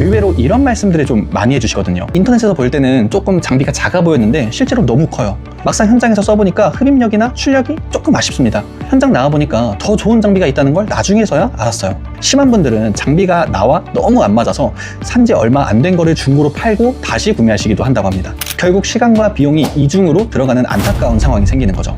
의외로 이런 말씀들을 좀 많이 해주시거든요. 인터넷에서 볼 때는 조금 장비가 작아 보였는데 실제로 너무 커요. 막상 현장에서 써보니까 흡입력이나 출력이 조금 아쉽습니다. 현장 나와보니까 더 좋은 장비가 있다는 걸 나중에서야 알았어요. 심한 분들은 장비가 나와 너무 안 맞아서 산지 얼마 안 된 거를 중고로 팔고 다시 구매하시기도 한다고 합니다. 결국 시간과 비용이 이중으로 들어가는 안타까운 상황이 생기는 거죠.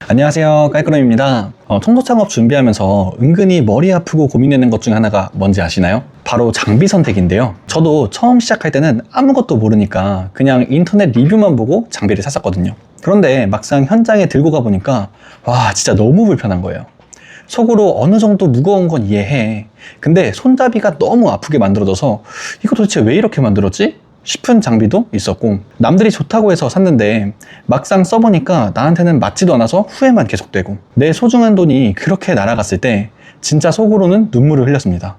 안녕하세요, 깔끔함입니다. 청소 창업 준비하면서 은근히 머리 아프고 고민되는 것 중 하나가 뭔지 아시나요? 바로 장비 선택인데요. 저도 처음 시작할 때는 아무것도 모르니까 그냥 인터넷 리뷰만 보고 장비를 샀었거든요. 그런데 막상 현장에 들고 가보니까 와, 진짜 너무 불편한 거예요. 속으로 어느 정도 무거운 건 이해해. 근데 손잡이가 너무 아프게 만들어져서 이거 도대체 왜 이렇게 만들었지? 싶은 장비도 있었고, 남들이 좋다고 해서 샀는데 막상 써보니까 나한테는 맞지도 않아서 후회만 계속되고, 내 소중한 돈이 그렇게 날아갔을 때 진짜 속으로는 눈물을 흘렸습니다.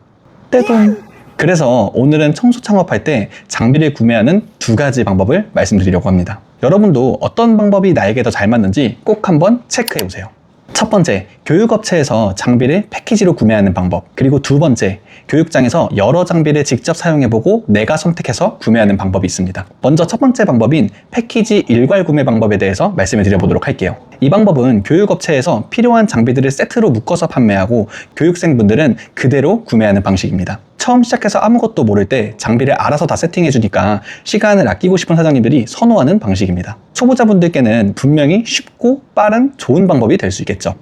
떼돈. 그래서 오늘은 청소 창업할 때 장비를 구매하는 두 가지 방법을 말씀드리려고 합니다. 여러분도 어떤 방법이 나에게 더 잘 맞는지 꼭 한번 체크해 보세요. 첫 번째, 교육업체에서 장비를 패키지로 구매하는 방법. 그리고 두 번째, 교육장에서 여러 장비를 직접 사용해보고 내가 선택해서 구매하는 방법이 있습니다. 먼저 첫 번째 방법인 패키지 일괄 구매 방법에 대해서 말씀을 드려보도록 할게요. 이 방법은 교육업체에서 필요한 장비들을 세트로 묶어서 판매하고 교육생분들은 그대로 구매하는 방식입니다. 처음 시작해서 아무것도 모를 때 장비를 알아서 다 세팅해주니까 시간을 아끼고 싶은 사장님들이 선호하는 방식입니다. 초보자분들께는 분명히 쉽고 빠른 좋은 방법이 될 수 있겠죠.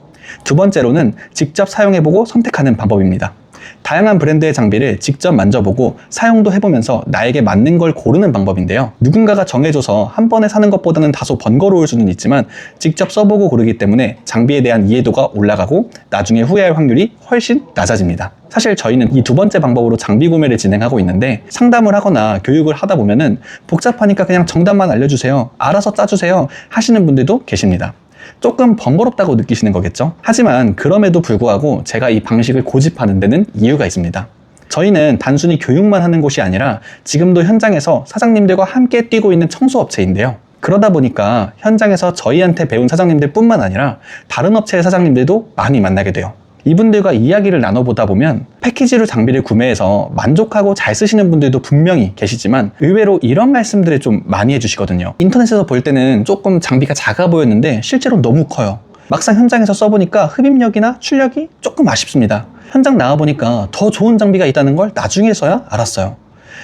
두 번째로는 직접 사용해보고 선택하는 방법입니다. 다양한 브랜드의 장비를 직접 만져보고 사용도 해보면서 나에게 맞는 걸 고르는 방법인데요. 누군가가 정해줘서 한 번에 사는 것보다는 다소 번거로울 수는 있지만 직접 써보고 고르기 때문에 장비에 대한 이해도가 올라가고 나중에 후회할 확률이 훨씬 낮아집니다. 사실 저희는 이 두 번째 방법으로 장비 구매를 진행하고 있는데, 상담을 하거나 교육을 하다 보면은 복잡하니까 그냥 정답만 알려주세요, 알아서 짜주세요 하시는 분들도 계십니다. 조금 번거롭다고 느끼시는 거겠죠? 하지만 그럼에도 불구하고 제가 이 방식을 고집하는 데는 이유가 있습니다. 저희는 단순히 교육만 하는 곳이 아니라 지금도 현장에서 사장님들과 함께 뛰고 있는 청소업체인데요. 그러다 보니까 현장에서 저희한테 배운 사장님들 뿐만 아니라 다른 업체의 사장님들도 많이 만나게 돼요. 이분들과 이야기를 나눠보다 보면 패키지로 장비를 구매해서 만족하고 잘 쓰시는 분들도 분명히 계시지만 의외로 이런 말씀들을 좀 많이 해주시거든요. 인터넷에서 볼 때는 조금 장비가 작아 보였는데 실제로 너무 커요. 막상 현장에서 써보니까 흡입력이나 출력이 조금 아쉽습니다. 현장 나와보니까 더 좋은 장비가 있다는 걸 나중에서야 알았어요.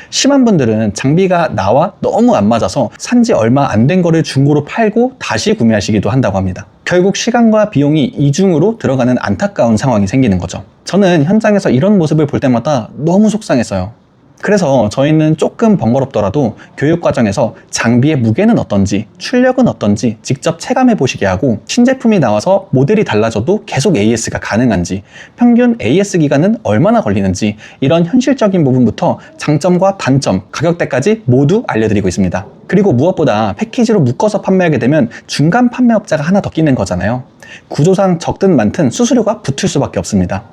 심한 분들은 장비가 나와 너무 안 맞아서 산지 얼마 안 된 거를 중고로 팔고 다시 구매하시기도 한다고 합니다. 결국 시간과 비용이 이중으로 들어가는 안타까운 상황이 생기는 거죠. 저는 현장에서 이런 모습을 볼 때마다 너무 속상했어요. 그래서 저희는 조금 번거롭더라도 교육 과정에서 장비의 무게는 어떤지, 출력은 어떤지 직접 체감해 보시게 하고, 신제품이 나와서 모델이 달라져도 계속 AS가 가능한지, 평균 AS 기간은 얼마나 걸리는지, 이런 현실적인 부분부터 장점과 단점, 가격대까지 모두 알려드리고 있습니다. 그리고 무엇보다 패키지로 묶어서 판매하게 되면 중간 판매업자가 하나 더 끼는 거잖아요. 구조상 적든 많든 수수료가 붙을 수밖에 없습니다.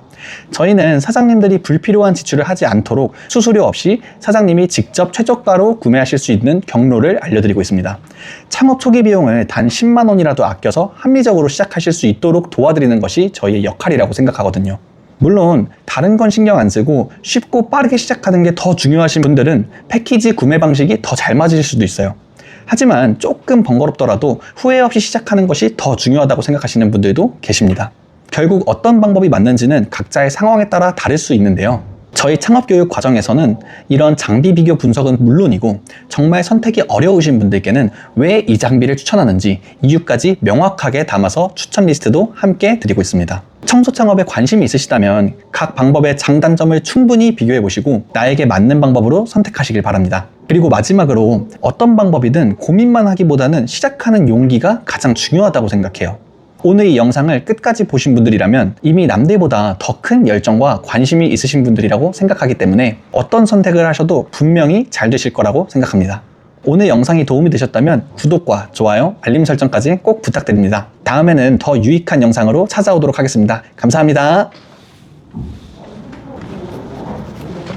저희는 사장님들이 불필요한 지출을 하지 않도록 수수료 없이 사장님이 직접 최저가로 구매하실 수 있는 경로를 알려드리고 있습니다. 창업 초기 비용을 단 10만 원이라도 아껴서 합리적으로 시작하실 수 있도록 도와드리는 것이 저희의 역할이라고 생각하거든요. 물론 다른 건 신경 안 쓰고 쉽고 빠르게 시작하는 게 더 중요하신 분들은 패키지 구매 방식이 더 잘 맞으실 수도 있어요. 하지만 조금 번거롭더라도 후회 없이 시작하는 것이 더 중요하다고 생각하시는 분들도 계십니다. 결국 어떤 방법이 맞는지는 각자의 상황에 따라 다를 수 있는데요. 저희 창업교육 과정에서는 이런 장비 비교 분석은 물론이고 정말 선택이 어려우신 분들께는 왜 이 장비를 추천하는지 이유까지 명확하게 담아서 추천 리스트도 함께 드리고 있습니다. 청소 창업에 관심이 있으시다면 각 방법의 장단점을 충분히 비교해 보시고 나에게 맞는 방법으로 선택하시길 바랍니다. 그리고 마지막으로 어떤 방법이든 고민만 하기보다는 시작하는 용기가 가장 중요하다고 생각해요. 오늘 이 영상을 끝까지 보신 분들이라면 이미 남들보다 더 큰 열정과 관심이 있으신 분들이라고 생각하기 때문에 어떤 선택을 하셔도 분명히 잘 되실 거라고 생각합니다. 오늘 영상이 도움이 되셨다면 구독과 좋아요, 알림 설정까지 꼭 부탁드립니다. 다음에는 더 유익한 영상으로 찾아오도록 하겠습니다. 감사합니다.